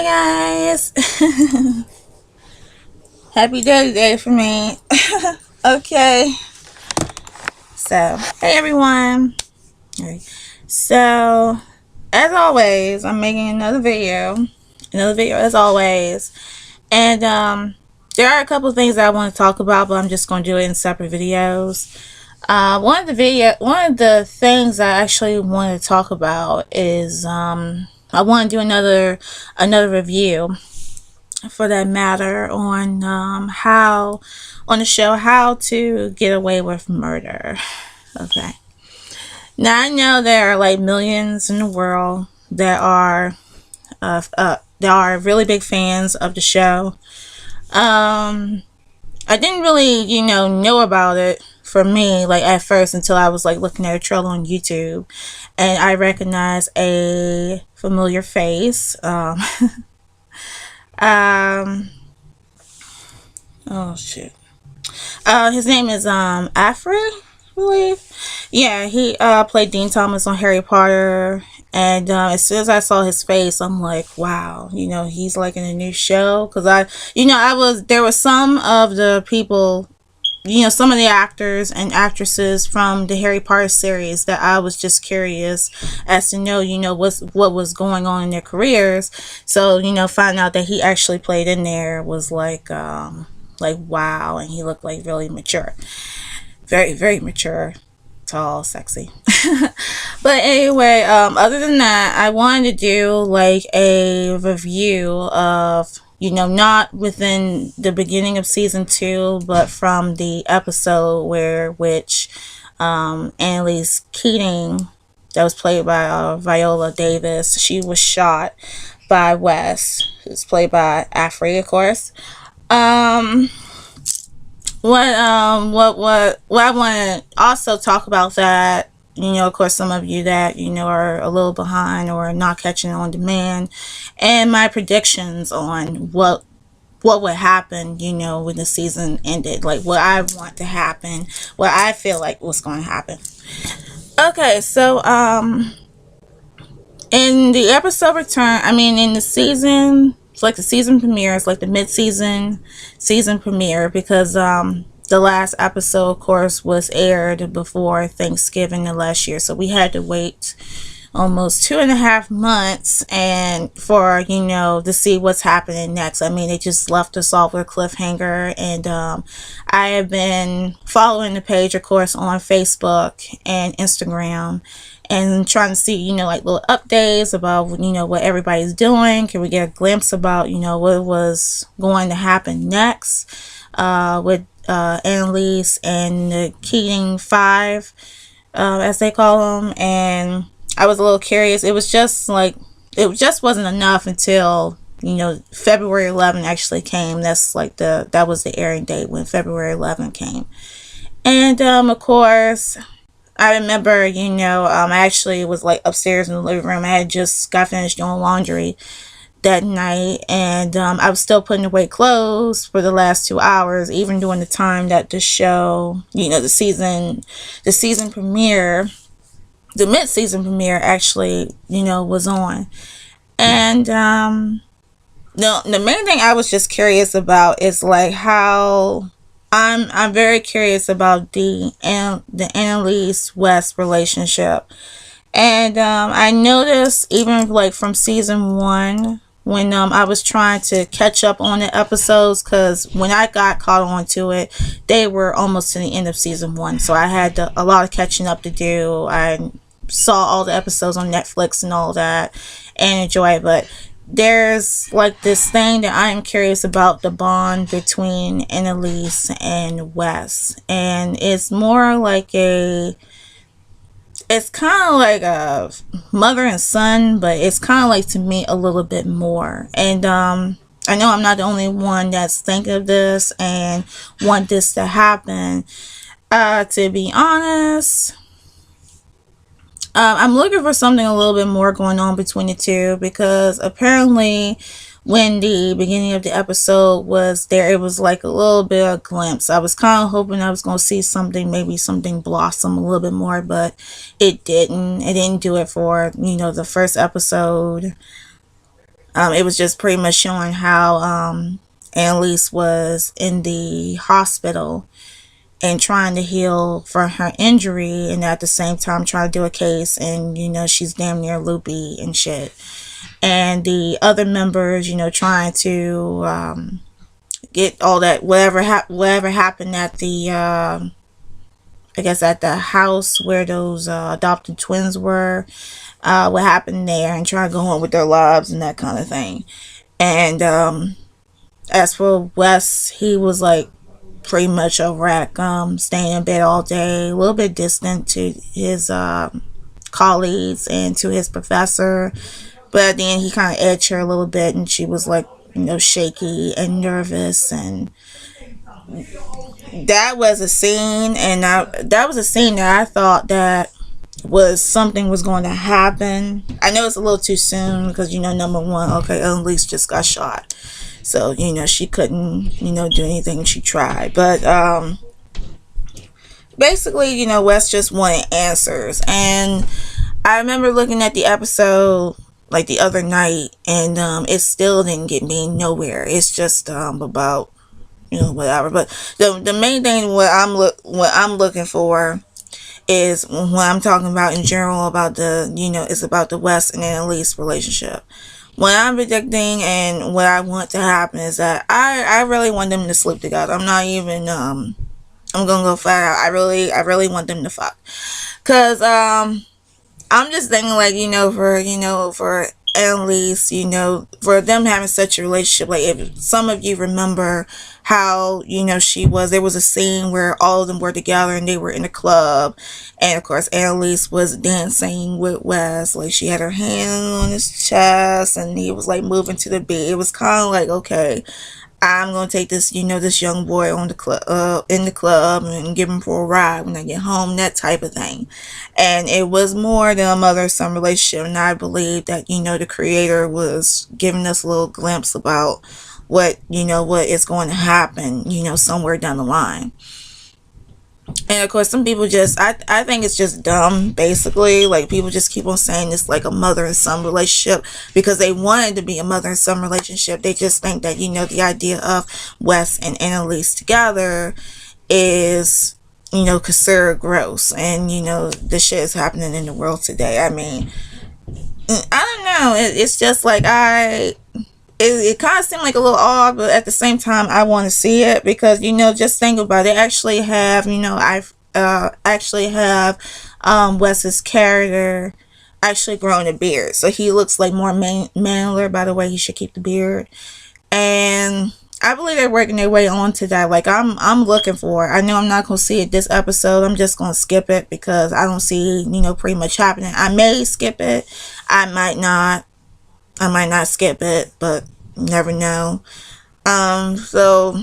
Hi guys. Happy Dirty Day for me. Okay. So, hey everyone. Alright. So, as always, I'm making another video. Another video as always. And there are a couple of things that I want to talk about, but I'm just going to do it in separate videos. One of the things I actually want to talk about is I want to do another review, for that matter, on how on the show How to Get Away with Murder. Okay. Now I know there are like millions in the world that are really big fans of the show. I didn't really, know about it for me, like at first, until I was like looking at a trailer on YouTube, and I recognized a familiar face. Oh shit. His name is Afri, I believe. Yeah, he played Dean Thomas on Harry Potter, and as soon as I saw his face, I'm like, wow, he's like in a new show. Because there was some of the people, some of the actors and actresses from the Harry Potter series that I was just curious as to know, what was going on in their careers. So, find out that he actually played in there was like wow, and he looked like really mature. Very, very mature. Tall, sexy. But anyway, other than that, I wanted to do like a review of, not within the beginning of season 2, but from the episode which Annalise Keating, that was played by Viola Davis, she was shot by Wes, who's played by Afri, of course. What I want to also talk about that, of course, some of you that, are a little behind or not catching on demand, and my predictions on what would happen, when the season ended, like what I want to happen, what I feel like was going to happen. Okay, so, in the episode return, in the season, it's like the season premiere, it's like the mid-season season premiere, because the last episode, of course, was aired before Thanksgiving of last year, so we had to wait almost 2.5 months and for to see what's happening next. They just left us off with a cliffhanger, and I have been following the page, of course, on Facebook and Instagram, and trying to see, like little updates about, what everybody's doing. Can we get a glimpse about, what was going to happen next with Annalise and the Keating 5, as they call them. And I was a little curious. It just wasn't enough until, February 11 actually came. That's like that was the airing date, when February 11 came. And of course, I remember, I actually was like upstairs in the living room. I had just got finished doing laundry that night, and I was still putting away clothes for the last 2 hours, even during the time that the show, the season premiere, the mid-season premiere actually, was on. And the main thing I was just curious about is like how I'm very curious about the Annalise West relationship. And I noticed, even like from season 1, when I was trying to catch up on the episodes, because when I got caught on to it, they were almost to the end of season 1, so I had a lot of catching up to do. I saw all the episodes on Netflix and all that and enjoy it, but there's like this thing that I am curious about, the bond between Annalise and Wes, and it's more like it's kind of like a mother and son, but it's kind of like, to me, a little bit more. And I know I'm not the only one that's thinking of this and want this to happen. To be honest, I'm looking for something a little bit more going on between the two, because apparently when the beginning of the episode was there, it was like a little bit of a glimpse. I was kind of hoping I was going to see something, maybe something blossom a little bit more, but it didn't do it for, the first episode. It was just pretty much showing how Annalise was in the hospital and trying to heal from her injury, and at the same time trying to do a case, and she's damn near loopy and shit. And the other members, trying to get all that whatever happened at the I guess at the house where those adopted twins were, what happened there, and trying to go on with their lives and that kind of thing. And as for Wes, he was like pretty much a wreck, staying in bed all day, a little bit distant to his colleagues and to his professor. But at the end, he kind of edged her a little bit, and she was like, shaky and nervous. And that was a scene, and that was a scene that I thought that something was going to happen. I know it's a little too soon because, number one, okay, Annalise just got shot. So, she couldn't, do anything she tried. But basically, Wes just wanted answers. And I remember looking at the episode like the other night, and it still didn't get me nowhere. It's just about, whatever. But the main thing what I'm looking for is when I'm talking about in general about it's about the Wes and Annalise relationship. What I'm predicting and what I want to happen is that I really want them to sleep together. I'm not even I'm gonna go flat out. I really want them to fuck, cause I'm just thinking like for Annalise, for them having such a relationship. Like if some of you remember how there was a scene where all of them were together and they were in a club, and of course Annalise was dancing with Wes, like she had her hand on his chest and he was like moving to the beat. It was kind of like, okay, I'm gonna take this this young boy on the club in the club and give him for a ride when I get home, that type of thing. And it was more than a mother-son relationship, and I believe that the creator was giving us a little glimpse about what what is going to happen somewhere down the line. And of course some people just I think it's just dumb, basically. Like people just keep on saying it's like a mother and son relationship because they want it to be a mother and son relationship. They just think that the idea of Wes and Annalise together is considered gross, and the shit is happening in the world today. I mean, I don't know, it's just like it kind of seemed like a little odd, but at the same time I want to see it because just think about it. They actually have Wes's character actually growing a beard, so he looks like more manlier. By the way, he should keep the beard, and I believe they're working their way on to that. Like I'm looking for it. I know I'm not gonna see it this episode. I'm just gonna skip it because I don't see pretty much happening. I may skip it, I might not skip it, but you never know. So,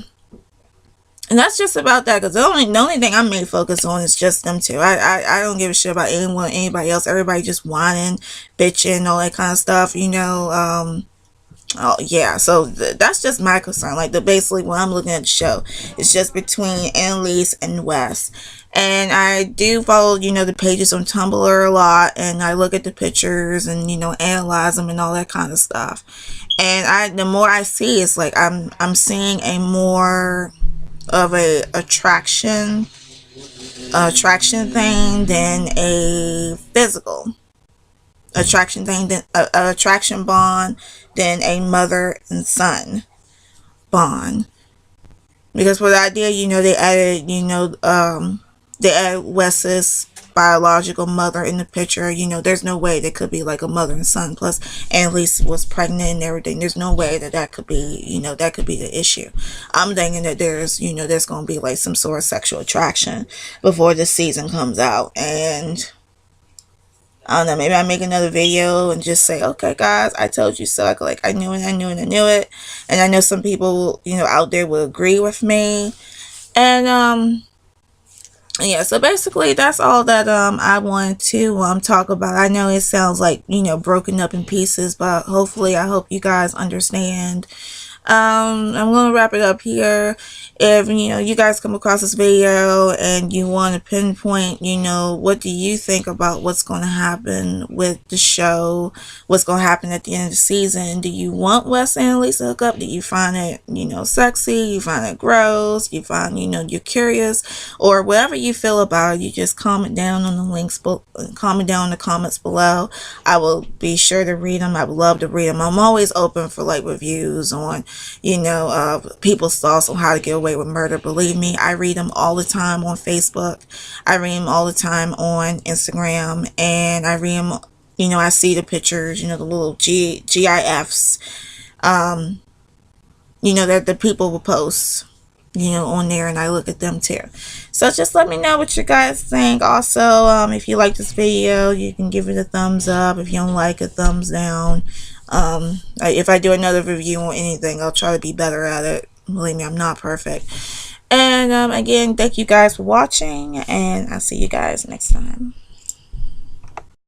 and that's just about that, because the only thing I may focus on is just them two. I don't give a shit about anybody else. Everybody just whining, bitching, all that kind of stuff, oh yeah, so that's just my concern. Like basically when I'm looking at the show, it's just between Annalise and Wes. And I do follow the pages on Tumblr a lot, and I look at the pictures and analyze them and all that kind of stuff. And the more I see, it's like I'm seeing a more of a attraction thing than a physical attraction thing, than attraction bond, than a mother and son bond. Because for the idea, they added Wes's biological mother in the picture. There's no way there could be like a mother and son. Plus, Annalise was pregnant and everything. There's no way that could be, that could be the issue. I'm thinking that there's going to be like some sort of sexual attraction before the season comes out. And I don't know, maybe I make another video and just say, okay guys, I told you so. I knew it. And I know some people, out there will agree with me. And yeah, so basically that's all that I wanted to talk about. I know it sounds like broken up in pieces, but hopefully I hope you guys understand I'm going to wrap it up here. If, you guys come across this video and you want to pinpoint, what do you think about what's going to happen with the show, what's going to happen at the end of the season? Do you want Wes and Annalise to hook up? Do you find it, sexy? You find it gross? You find, you're curious? Or whatever you feel about it, you just comment down on the links, comment down in the comments below. I will be sure to read them. I would love to read them. I'm always open for like reviews on, people's thoughts on how to get away with murder. Believe me, I read them all the time on Facebook. I read them all the time on Instagram, and I read them, I see the pictures, the little GIFs, that the people will post, on there, and I look at them too. So just let me know what you guys think. Also, if you like this video, you can give it a thumbs up. If you don't like it, thumbs down. If I do another review on anything, I'll try to be better at it. Believe me, I'm not perfect. And again, thank you guys for watching, and I'll see you guys next time.